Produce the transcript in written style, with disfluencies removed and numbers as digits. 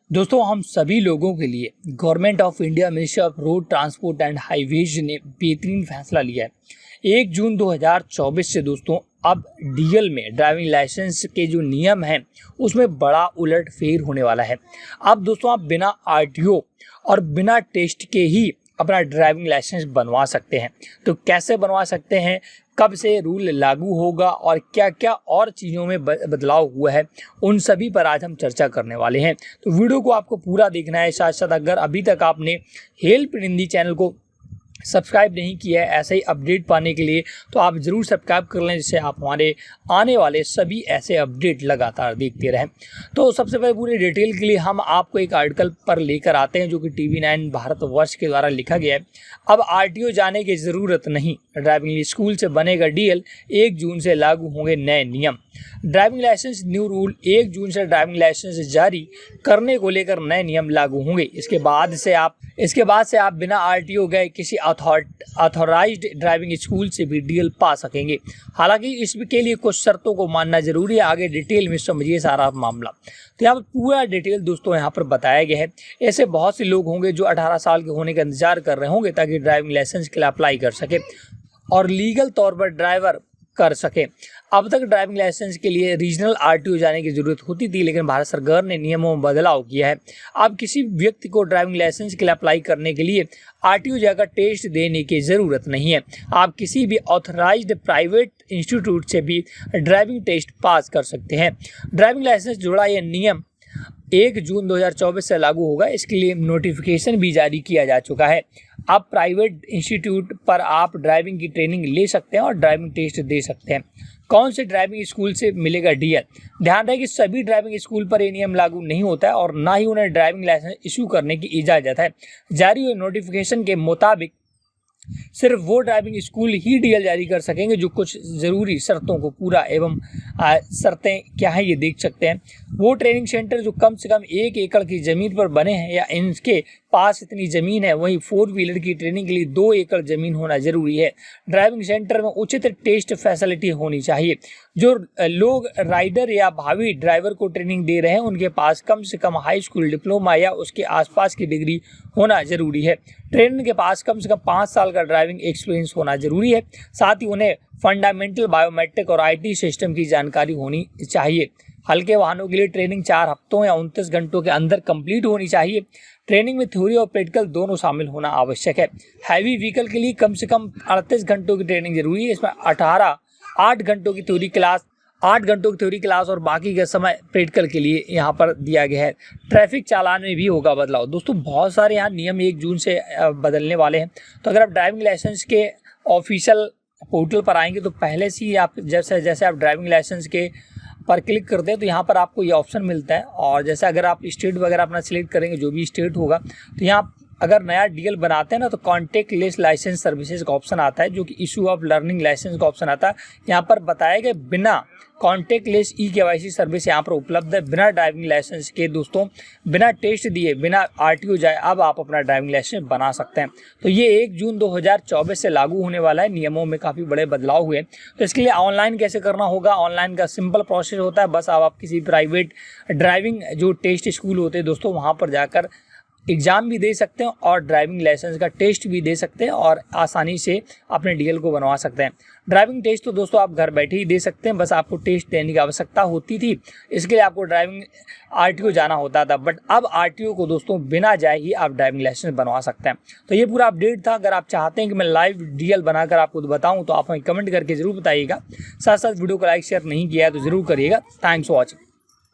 दोस्तों हम सभी लोगों के लिए government of India ministry of road transport and highways ने बेहतरीन फैसला लिया है। 1 जून 2024 से दोस्तों अब डीएल में ड्राइविंग लाइसेंस के जो नियम हैं उसमें बड़ा उलटफेर होने वाला है। अब दोस्तों आप बिना आरटीओ और बिना टेस्ट के ही अपना ड्राइविंग लाइसेंस बनवा सकते हैं। तो कैसे बनवा सकते हैं, कब से रूल लागू होगा और क्या क्या और चीज़ों में बदलाव हुआ है, उन सभी पर आज हम चर्चा करने वाले हैं। तो वीडियो को आपको पूरा देखना है। साथ साथ अगर अभी तक आपने हेल्प इन हिंदी चैनल को सब्सक्राइब नहीं किया है ऐसे ही अपडेट पाने के लिए, तो आप ज़रूर सब्सक्राइब कर लें, जिससे आप हमारे आने वाले सभी ऐसे अपडेट लगातार देखते रहें। तो सबसे पहले पूरी डिटेल के लिए हम आपको एक आर्टिकल पर लेकर आते हैं जो कि TV9 भारतवर्ष के द्वारा लिखा गया है। अब आरटीओ जाने की ज़रूरत नहीं, ड्राइविंग स्कूल से बनेगा डीएल, 1 जून से लागू होंगे नए नियम। ड्राइविंग लाइसेंस न्यू रूल, 1 जून से ड्राइविंग लाइसेंस जारी करने को लेकर नए नियम लागू होंगे। इसके बाद से आप बिना आरटीओ गए किसी अथॉराइज्ड ड्राइविंग स्कूल से भी डीएल पा सकेंगे। हालांकि इसके लिए कुछ शर्तों को मानना जरूरी है। आगे डिटेल में समझिए सारा मामला। तो यहाँ पर पूरा डिटेल दोस्तों यहाँ पर बताया गया है। ऐसे बहुत से लोग होंगे जो 18 साल के होने का इंतजार कर रहे होंगे ताकि ड्राइविंग लाइसेंस के लिए अप्लाई कर सके और लीगल तौर पर ड्राइवर कर सके। अब तक ड्राइविंग लाइसेंस के लिए रीजनल आरटीओ जाने की जरूरत होती थी, लेकिन भारत सरकार ने नियमों में बदलाव किया है। अब किसी व्यक्ति को ड्राइविंग लाइसेंस के लिए अप्लाई करने के लिए आरटीओ जाकर टेस्ट देने की ज़रूरत नहीं है। आप किसी भी ऑथराइज्ड प्राइवेट इंस्टीट्यूट से भी ड्राइविंग टेस्ट पास कर सकते हैं। ड्राइविंग लाइसेंस जुड़ा यह नियम 1 जून 2024 से लागू होगा। इसके लिए नोटिफिकेशन भी जारी किया जा चुका है। अब प्राइवेट इंस्टीट्यूट पर आप ड्राइविंग की ट्रेनिंग ले सकते हैं और ड्राइविंग टेस्ट दे सकते हैं। कौन से ड्राइविंग स्कूल से मिलेगा डीएल? ध्यान रहे कि सभी ड्राइविंग स्कूल पर ये नियम लागू नहीं होता है और ना ही उन्हें ड्राइविंग लाइसेंस इशू करने की इजाज़त है। जारी हुए नोटिफिकेशन के मुताबिक सिर्फ वो ड्राइविंग स्कूल ही डीएल जारी कर सकेंगे जो कुछ ज़रूरी शर्तों को पूरा एवं शर्तें क्या है ये देख सकते हैं। वो ट्रेनिंग सेंटर जो कम से कम 1 एकड़ की ज़मीन पर बने हैं या इनके पास इतनी ज़मीन है। वहीं 4 व्हीलर की ट्रेनिंग के लिए 2 एकड़ ज़मीन होना ज़रूरी है। ड्राइविंग सेंटर में उचित टेस्ट फैसिलिटी होनी चाहिए। जो लोग राइडर या भावी ड्राइवर को ट्रेनिंग दे रहे हैं उनके पास कम से कम हाई स्कूल डिप्लोमा या उसके आसपास की डिग्री होना ज़रूरी है। ट्रेनर के पास कम से कम 5 साल का ड्राइविंग एक्सपीरियंस होना ज़रूरी है। साथ ही उन्हें फंडामेंटल बायोमेट्रिक और आईटी सिस्टम की जानकारी होनी चाहिए। हल्के वाहनों के लिए ट्रेनिंग 4 हफ्तों या 29 घंटों के अंदर कंप्लीट होनी चाहिए। ट्रेनिंग में थ्योरी और प्रैक्टिकल दोनों शामिल होना आवश्यक है। हैवी व्हीकल के लिए कम से कम 38 घंटों की ट्रेनिंग जरूरी है। इसमें 8 घंटों की थ्योरी क्लास, 8 घंटों की थ्योरी क्लास और बाकी का समय प्रैक्टिकल के लिए यहाँ पर दिया गया है। ट्रैफिक चालान में भी होगा बदलाव। दोस्तों बहुत सारे यहाँ नियम 1 जून से बदलने वाले हैं। तो अगर आप ड्राइविंग लाइसेंस के ऑफिशियल पोर्टल पर आएंगे तो पहले से ही आप जैसे आप ड्राइविंग लाइसेंस के पर क्लिक करते हैं तो यहाँ पर आपको ये ऑप्शन मिलता है। और जैसे अगर आप स्टेट वगैरह अपना सिलेक्ट करेंगे, जो भी स्टेट होगा, तो यहाँ अगर नया डीएल बनाते हैं ना तो कॉन्टैक्ट लेस लाइसेंस सर्विसेज का ऑप्शन आता है, जो कि इशू ऑफ लर्निंग लाइसेंस का ऑप्शन आता है। यहाँ पर बताया गया बिना कॉन्टैक्ट लेस ई-केवाईसी सर्विस यहाँ पर उपलब्ध है। बिना ड्राइविंग लाइसेंस के दोस्तों, बिना टेस्ट दिए, बिना आरटीओ जाए अब आप अपना ड्राइविंग लाइसेंस बना सकते हैं। तो ये 1 जून 2024 से लागू होने वाला है। नियमों में काफ़ी बड़े बदलाव हुए। तो इसके लिए ऑनलाइन कैसे करना होगा? ऑनलाइन का सिंपल प्रोसेस होता है। बस आप किसी प्राइवेट ड्राइविंग जो टेस्ट स्कूल होते हैं दोस्तों, वहाँ पर जाकर एग्ज़ाम भी दे सकते हैं और ड्राइविंग लाइसेंस का टेस्ट भी दे सकते हैं और आसानी से अपने डीएल को बनवा सकते हैं। ड्राइविंग टेस्ट तो दोस्तों आप घर बैठे ही दे सकते हैं, बस आपको टेस्ट देने की आवश्यकता होती थी। इसके लिए आपको ड्राइविंग आरटीओ जाना होता था, बट अब आरटीओ को दोस्तों बिना जाए ही आप ड्राइविंग लाइसेंस बनवा सकते हैं। तो ये पूरा अपडेट था। अगर आप चाहते हैं कि मैं लाइव डीएल बनाकर आपको बताऊँ तो आप हमें कमेंट करके ज़रूर बताइएगा। साथ साथ वीडियो को लाइक शेयर नहीं किया है तो ज़रूर करिएगा। Thanks for watching.